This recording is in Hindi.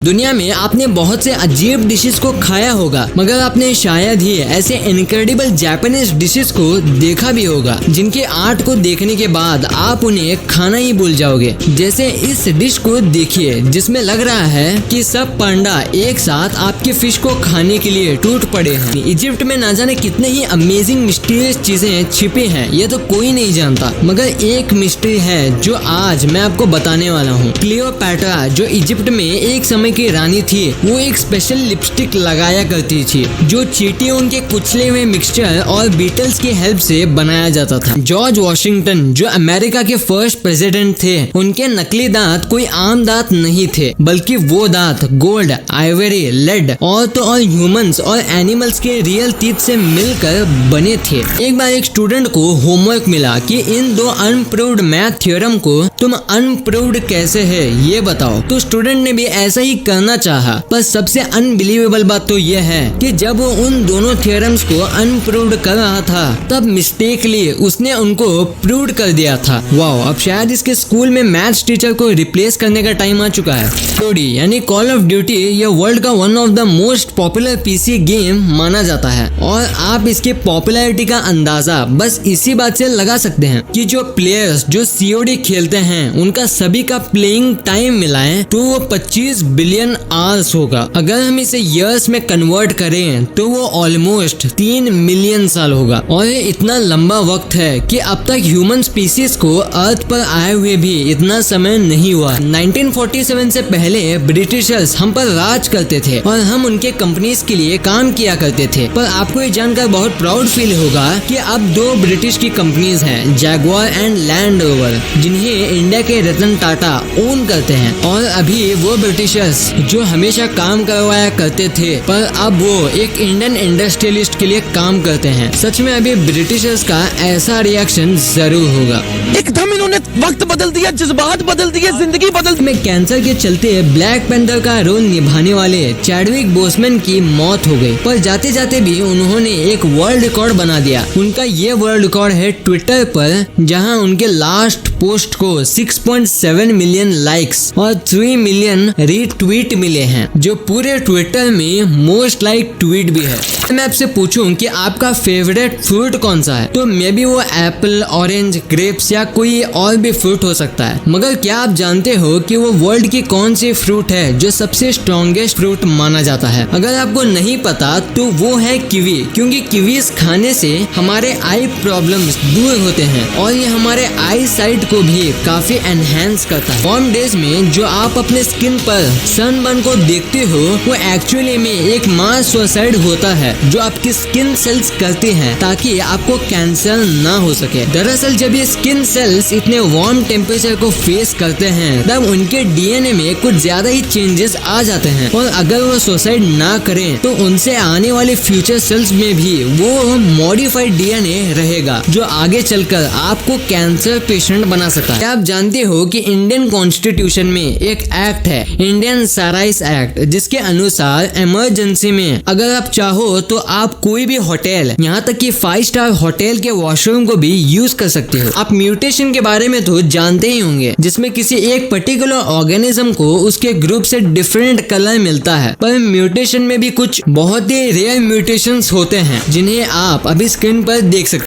दुनिया में आपने बहुत से अजीब डिशेस को खाया होगा, मगर आपने शायद ही ऐसे इनक्रेडिबल जापानीज डिशेस को देखा भी होगा जिनके आर्ट को देखने के बाद आप उन्हें खाना ही भूल जाओगे। जैसे इस डिश को देखिए जिसमें लग रहा है कि सब पांडा एक साथ आपके फिश को खाने के लिए टूट पड़े हैं। इजिप्ट में ना जाने कितने ही अमेजिंग मिस्टीरियस चीजें छिपी हैं, ये तो कोई नहीं जानता, मगर एक मिस्ट्री है जो आज मैं आपको बताने वाला हूँ। क्लियोपैट्रा जो इजिप्ट में एक समय की रानी थी, वो एक स्पेशल लिपस्टिक लगाया करती थी जो चींटियों के कुचले हुए मिक्सचर और बीटल्स की हेल्प से बनाया जाता था। जॉर्ज वॉशिंगटन जो अमेरिका के फर्स्ट प्रेसिडेंट थे, उनके नकली दांत कोई आम दांत नहीं थे, बल्कि वो दांत गोल्ड, आइवरी, लेड और तो और ह्यूमंस और एनिमल्स के रियल टीथ से मिलकर बने थे। एक बार एक स्टूडेंट को होमवर्क मिला कि इन दो अनप्रूव्ड मैथ थ्योरम को तुम अनप्रूव्ड कैसे है ये बताओ। तो स्टूडेंट ने भी ऐसा ही करना चाहा, पर सबसे अनबिलीवेबल बात तो यह है कि जब वो उन दोनों थ्योरम्स को अनप्रूव्ड कर रहा था, तब मिस्टेकली उसने उनको प्रूव्ड कर दिया था। वाओ, अब शायद इसके स्कूल में मैथ्स टीचर को रिप्लेस करने का टाइम आ चुका है। COD यानी कॉल ऑफ ड्यूटी ये वर्ल्ड का one of the most popular PC game माना जाता है, और आप इसकी पॉपुलैरिटी का अंदाजा बस इसी बात से लगा सकते हैं कि जो प्लेयर्स जो COD खेलते हैं उनका सभी का प्लेइंग टाइम मिलाएं तो वो 25 बिलियन आवर्स होगा। अगर हम इसे ईयर्स में कन्वर्ट करें तो वो ऑलमोस्ट 3 मिलियन साल होगा, और ये इतना लंबा वक्त है कि अब तक ह्यूमन स्पीसीज को अर्थ पर आए हुए भी इतना समय नहीं हुआ। 1947 से पहले ब्रिटिशर्स हम पर राज करते थे और हम उनके कंपनीज के लिए काम किया करते थे, पर आपको ये जानकर बहुत प्राउड फील होगा कि अब 2 ब्रिटिश की कंपनीज हैं, जैगुआर एंड लैंड रोवर, जिन्हें इंडिया के रतन टाटा ओन करते हैं। और अभी वो ब्रिटिशर्स जो हमेशा काम करवाया करते थे, पर अब वो एक इंडियन इंडस्ट्रियलिस्ट के लिए काम करते हैं। सच में अभी ब्रिटिशर्स का ऐसा रिएक्शन जरूर होगा। एकदम इन्होंने वक्त बदल दिया, जज्बात बदल दिए, जिंदगी बदल दी। में कैंसर के चलते ब्लैक पैंथर का रोल निभाने वाले चैडविक बोसमैन की मौत हो गई, पर जाते जाते भी उन्होंने एक वर्ल्ड रिकॉर्ड बना दिया। उनका ये वर्ल्ड रिकॉर्ड है ट्विटर पर, जहां उनके लास्ट पोस्ट को 6.7 मिलियन लाइक्स और 3 मिलियन रीट्वीट मिले हैं, जो पूरे ट्विटर में मोस्ट लाइक ट्वीट भी है। मैं आपसे पूछूं कि आपका फेवरेट फ्रूट कौन सा है, तो मे बी वो एप्पल, ऑरेंज, ग्रेप्स या कोई और भी फ्रूट हो सकता है। मगर क्या आप जानते हो कि वो वर्ल्ड की कौन सी फ्रूट है जो सबसे स्ट्रॉन्गेस्ट फ्रूट माना जाता है? अगर आपको नहीं पता तो वो है कीवी, क्योंकि कीवीज खाने से हमारे आई प्रॉब्लम्स दूर होते हैं और ये हमारे आई साइट को भी काफी एनहेंस करता है। वार्म डेज में जो आप अपने स्किन पर सनबर्न को देखते हो, वो एक्चुअली में एक मास सुसाइड होता है जो आपकी स्किन सेल्स करती हैं ताकि आपको कैंसर ना हो सके। दरअसल जब ये स्किन सेल्स इतने वार्म टेम्परेचर को फेस करते हैं, तब उनके DNA में कुछ ज्यादा ही चेंजेस आ जाते हैं, और अगर वो सुसाइड ना करें तो उनसे आने वाले फ्यूचर सेल्स में भी वो मॉडिफाइड DNA रहेगा, जो आगे चलकर आपको कैंसर पेशेंट बना सकता है। क्या आप जानते हो कि इंडियन कॉन्स्टिट्यूशन में एक एक्ट है, इंडियन सराइस एक्ट, जिसके अनुसार इमरजेंसी में अगर आप चाहो तो आप कोई भी होटल, यहाँ तक कि 5 स्टार होटल के वॉशरूम को भी यूज कर सकते हो। आप म्यूटेशन के बारे में तो जानते ही होंगे, जिसमें किसी एक पर्टिकुलर ऑर्गेनिज्म को उसके ग्रुप से डिफरेंट कलर मिलता है, पर म्यूटेशन में भी कुछ बहुत ही रेयर म्यूटेशंस होते हैं जिन्हें आप अभी स्क्रीन पर देख सकते हैं।